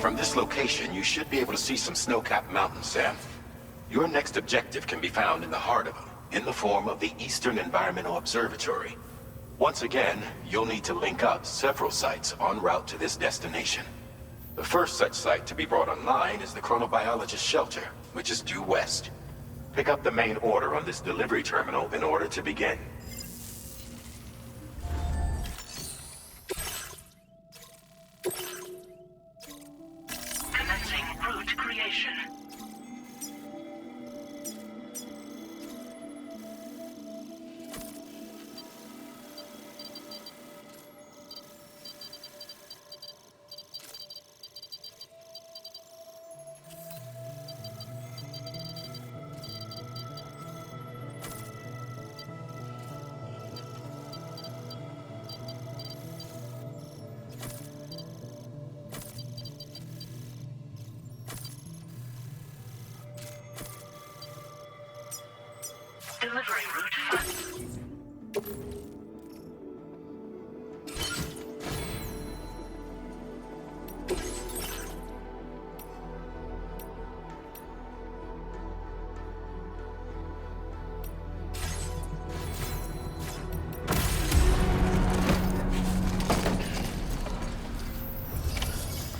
From this location, you should be able to see some snow-capped mountains, Sam. Your next objective can be found in the heart of them, in the form of the Eastern Environmental Observatory. Once again, you'll need to link up several sites en route to this destination. The first such site to be brought online is the Chronobiologist Shelter, which is due west. Pick up the main order on this delivery terminal in order to begin. Commencing route creation. Delivery route fun.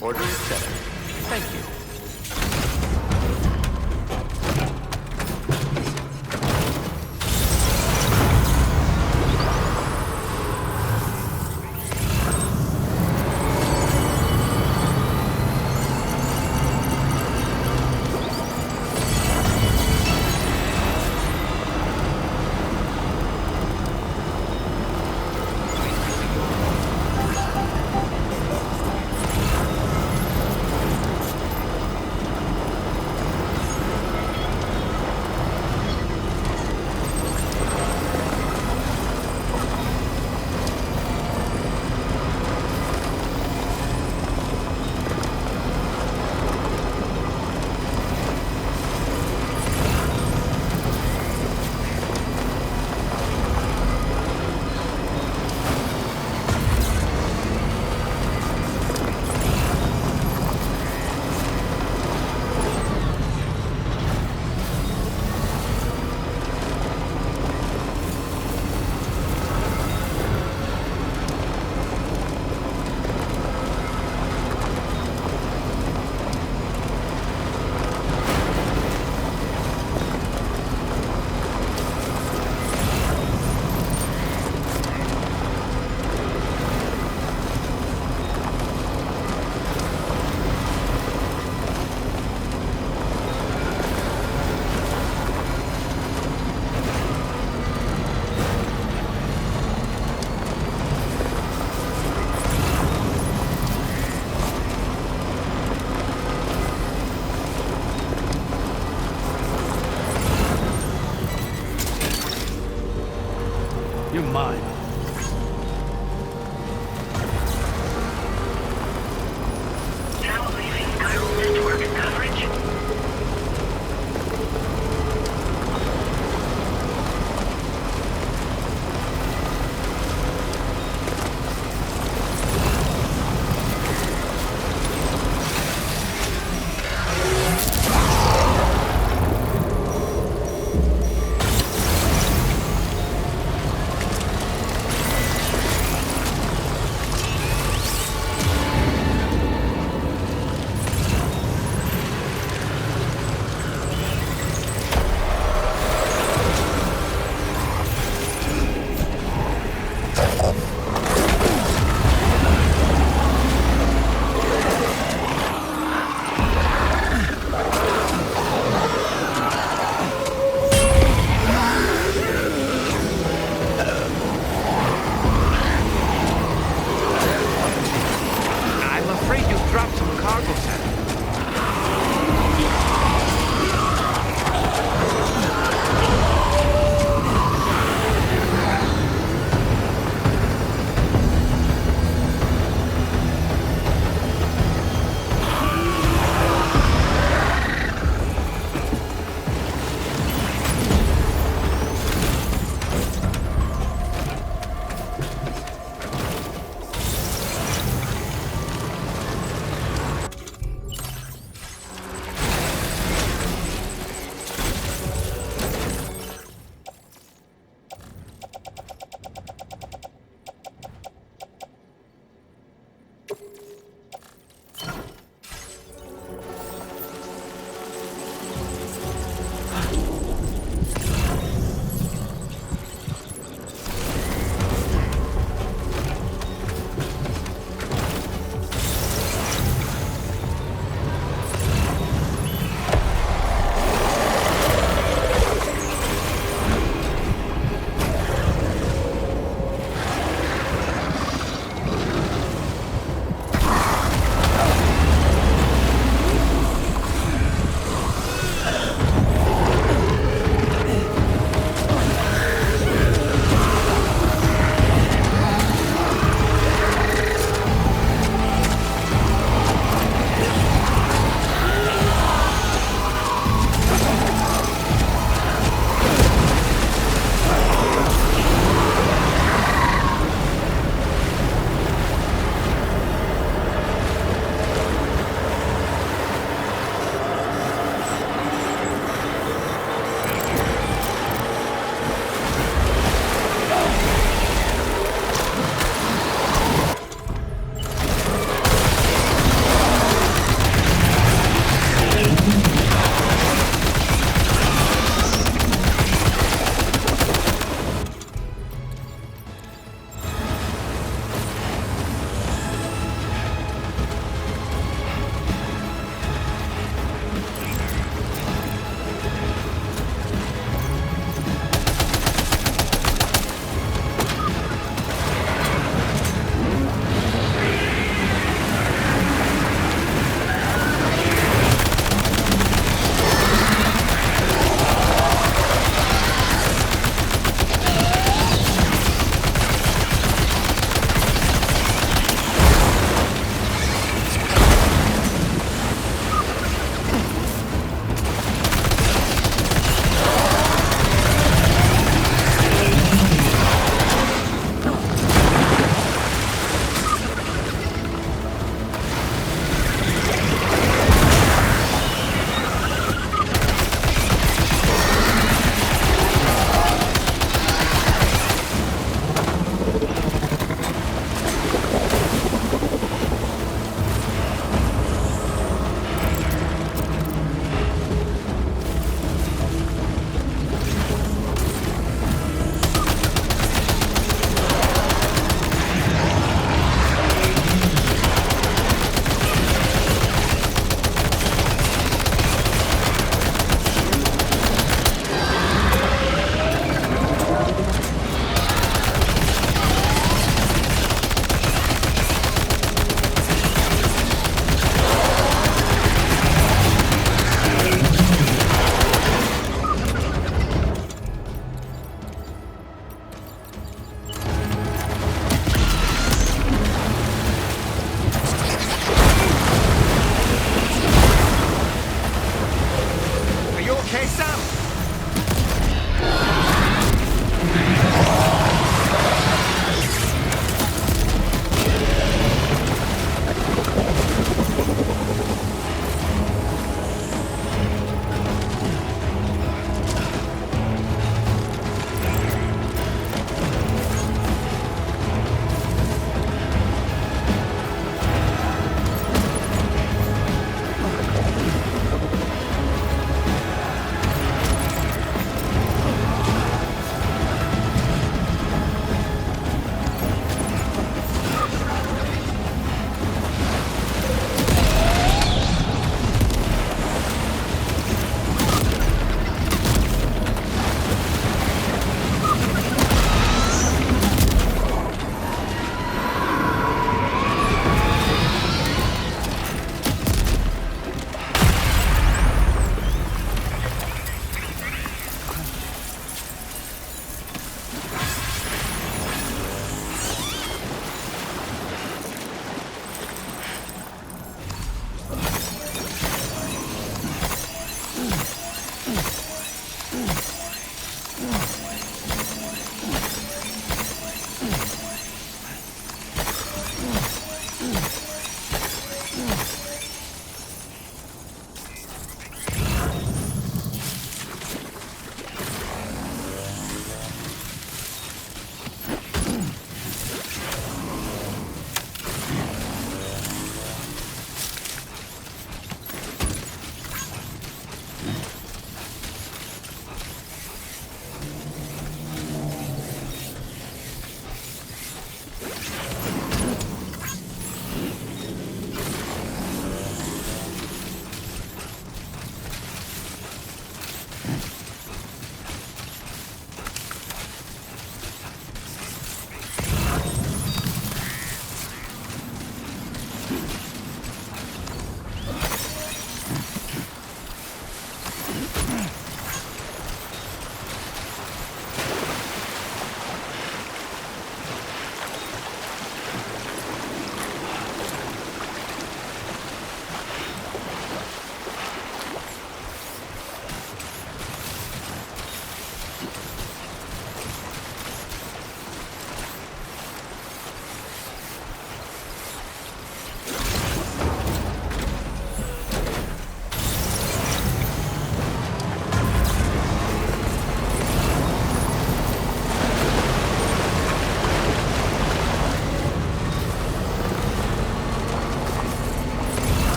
Order accepted. Thank you. You're mine. Now leaving chiral network coverage.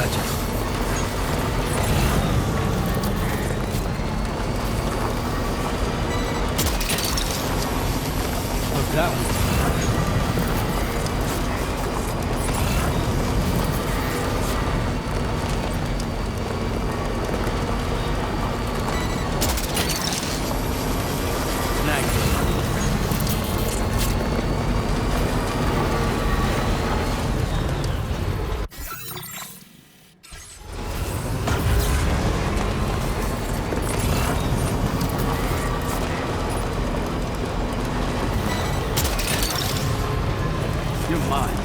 Gotcha. Oh, that one. You're mine.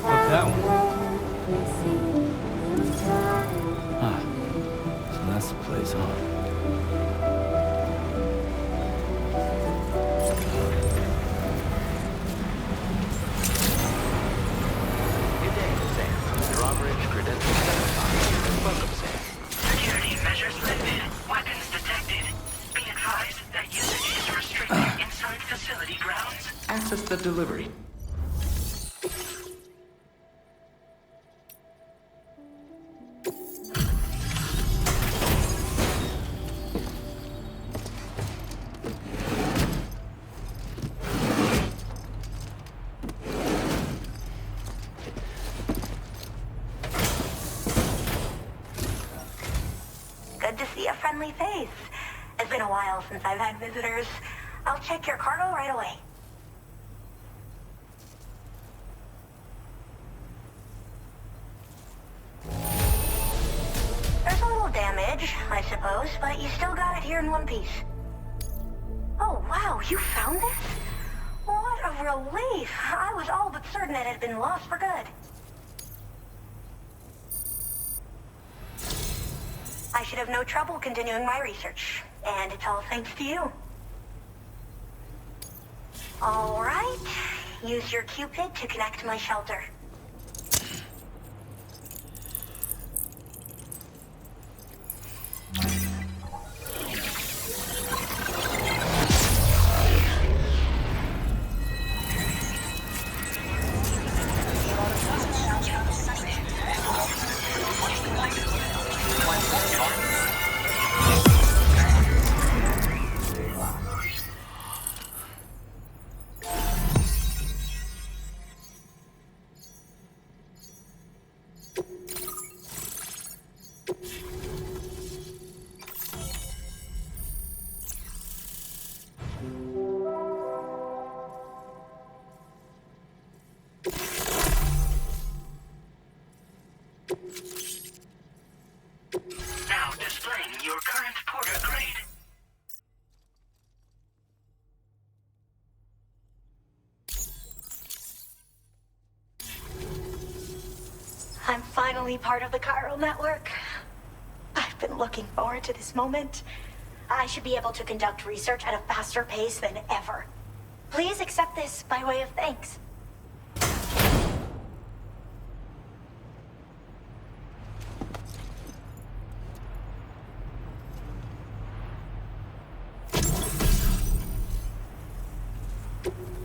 That one. Ah, so that's the place, huh? Good day, Sam. Your average credentials verified. Welcome, Sam. Security measures lifted. Weapons detected. Be advised that usage is restricted inside facility grounds. Access the delivery. see a friendly face. It's been a while since I've had visitors. I'll check your cargo right away. There's a little damage, I suppose, but you still got it here in one piece. Oh, wow, you found this? What a relief. I was all but certain it had been lost for good. I should have no trouble continuing my research, and it's all thanks to you. All right, use your Cupid to connect to my shelter. Now displaying your current porter grade. I'm finally part of the Chiral network. I've been looking forward to this moment. I should be able to conduct research at a faster pace than ever. Please accept this by way of thanks.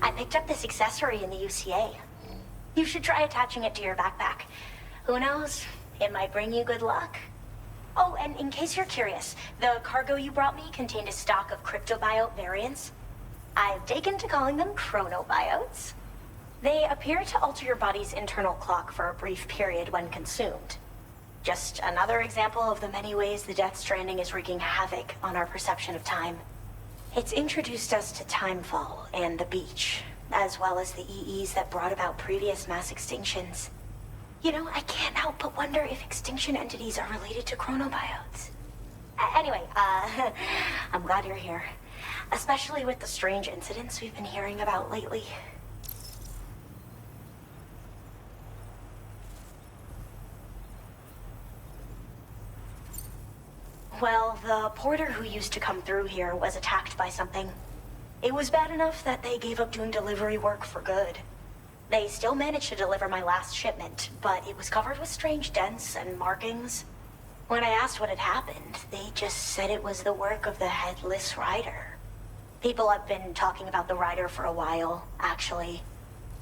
I picked up this accessory in the UCA. You should try attaching it to your backpack. Who knows? It might bring you good luck. Oh, and in case you're curious, the cargo you brought me contained a stock of cryptobiote variants. I've taken to calling them chronobiotes. They appear to alter your body's internal clock for a brief period when consumed. Just another example of the many ways the Death Stranding is wreaking havoc on our perception of time. It's introduced us to Timefall and the beach, as well as the EEs that brought about previous mass extinctions. You know, I can't help but wonder if extinction entities are related to chronobiotes. Anyway, I'm glad you're here. Especially with the strange incidents we've been hearing about lately. Well, the porter who used to come through here was attacked by something. It was bad enough that they gave up doing delivery work for good. They still managed to deliver my last shipment, but it was covered with strange dents and markings. When I asked what had happened, they just said it was the work of the Headless Rider. People have been talking about the Rider for a while, actually.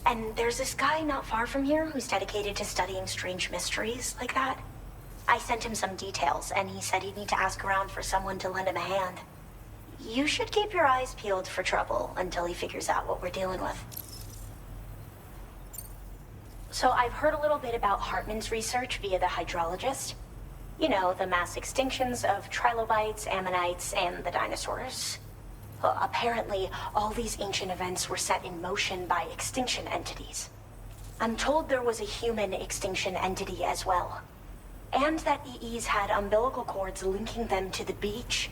And there's this guy not far from here who's dedicated to studying strange mysteries like that. I sent him some details, and he said he'd need to ask around for someone to lend him a hand. You should keep your eyes peeled for trouble until he figures out what we're dealing with. So I've heard a little bit about Hartman's research via the hydrologist. You know, the mass extinctions of trilobites, ammonites, and the dinosaurs. Well, apparently, all these ancient events were set in motion by extinction entities. I'm told there was a human extinction entity as well. And that EEs had umbilical cords linking them to the beach,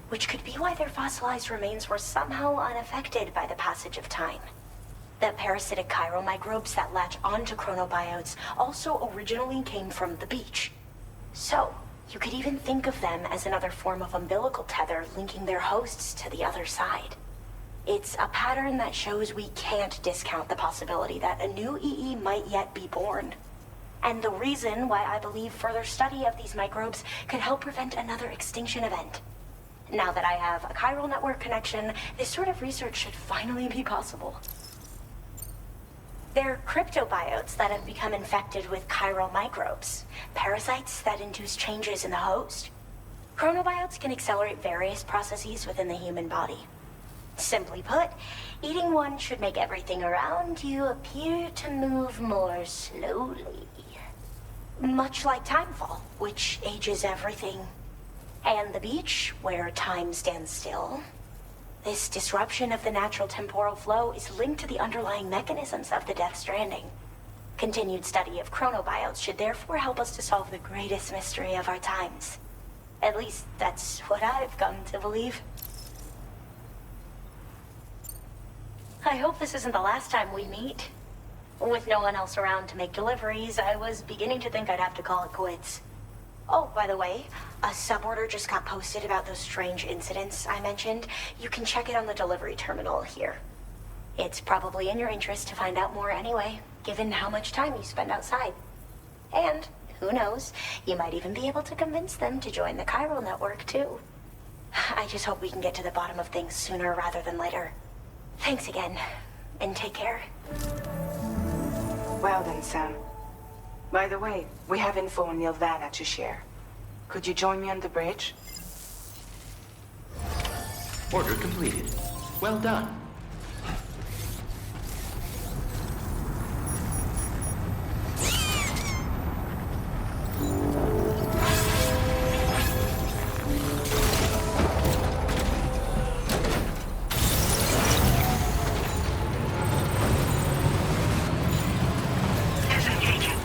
which could be why their fossilized remains were somehow unaffected by the passage of time. The parasitic chiromicrobes that latch onto chronobiotes also originally came from the beach. So, you could even think of them as another form of umbilical tether linking their hosts to the other side. It's a pattern that shows we can't discount the possibility that a new EE might yet be born. And the reason why I believe further study of these microbes could help prevent another extinction event. Now that I have a chiral network connection, this sort of research should finally be possible. They're cryptobiotes that have become infected with chiral microbes, parasites that induce changes in the host. Chronobiotes can accelerate various processes within the human body. Simply put, eating one should make everything around you appear to move more slowly. Much like Timefall, which ages everything. And the beach, where time stands still. This disruption of the natural temporal flow is linked to the underlying mechanisms of the Death Stranding. Continued study of chronobiotes should therefore help us to solve the greatest mystery of our times. At least, that's what I've come to believe. I hope this isn't the last time we meet. With no one else around to make deliveries, I was beginning to think I'd have to call it quits. Oh, by the way, a suborder just got posted about those strange incidents I mentioned. You can check it on the delivery terminal here. It's probably in your interest to find out more anyway, given how much time you spend outside. And, who knows, you might even be able to convince them to join the Chiral network, too. I just hope we can get to the bottom of things sooner rather than later. Thanks again, and take care. Well then, Sam. By the way, we have info on Nilvana to share. Could you join me on the bridge? Order completed. Well done. Disengaging.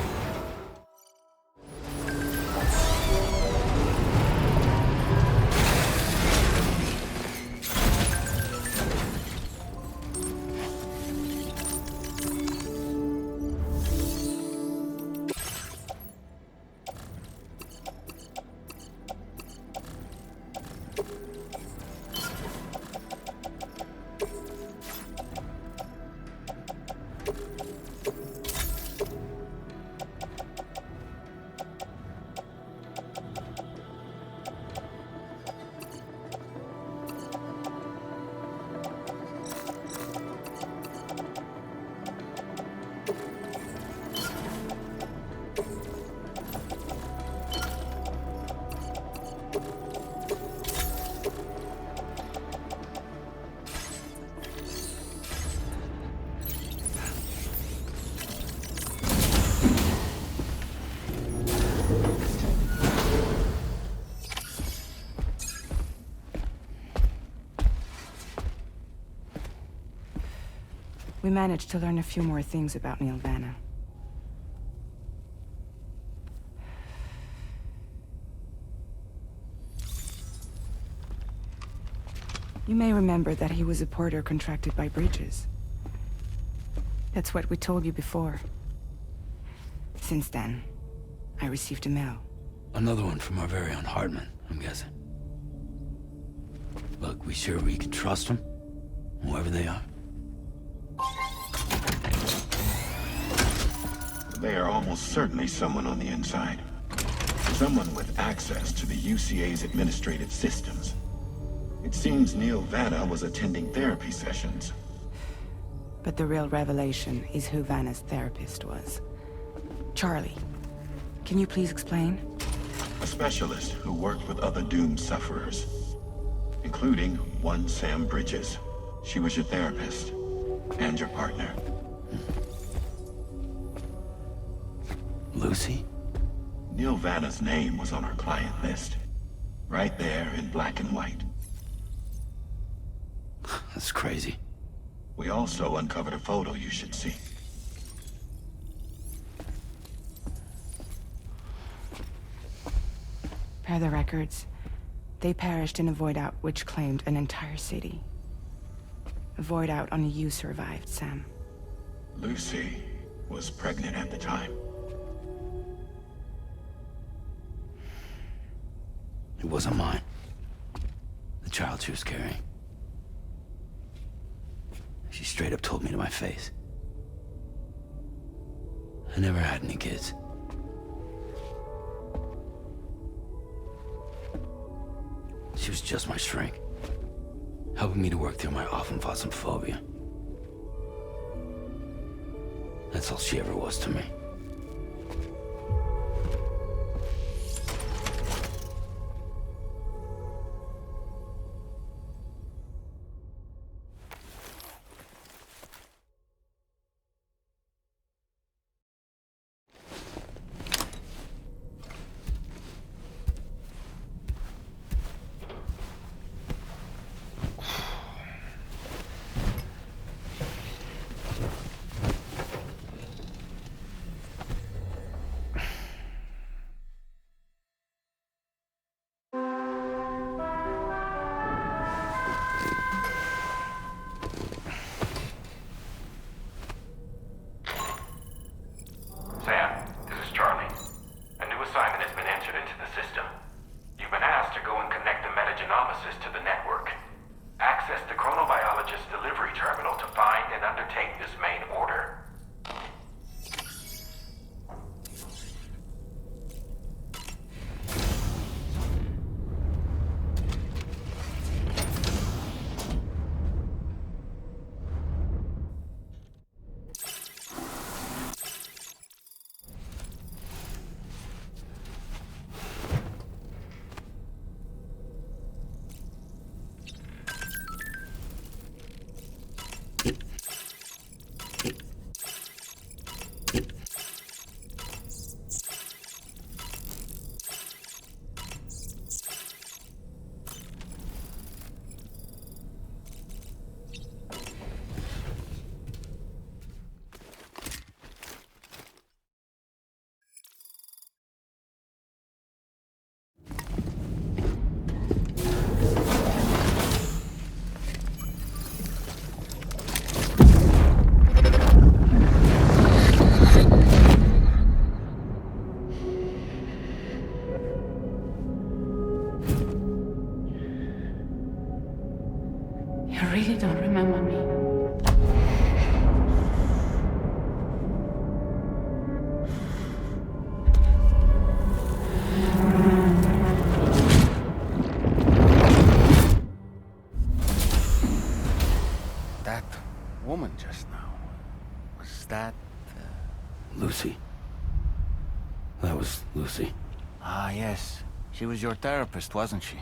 We managed to learn a few more things about Nilvana. You may remember that he was a porter contracted by Bridges. That's what we told you before. Since then, I received a mail. Another one from our very own Hartman, I'm guessing. Look, we sure we can trust them? Whoever they are? They are almost certainly someone on the inside. Someone with access to the UCA's administrative systems. It seems Neil Vanna was attending therapy sessions. But the real revelation is who Vanna's therapist was. Charlie, can you please explain? A specialist who worked with other doomed sufferers, including one Sam Bridges. She was your therapist and your partner. Lucy? Neil Vanna's name was on our client list. Right there in black and white. That's crazy. We also uncovered a photo you should see. Per the records, they perished in a void out which claimed an entire city. A void out only you survived, Sam. Lucy was pregnant at the time. It wasn't mine. The child she was carrying. She straight up told me to my face. I never had any kids. She was just my shrink, helping me to work through my often phobia. That's all she ever was to me. promises to the network. Access the chronobiologist's delivery terminal to find and undertake this main order. You really don't remember me. That woman just now, was that... Lucy. That was Lucy. Ah, yes. She was your therapist, wasn't she?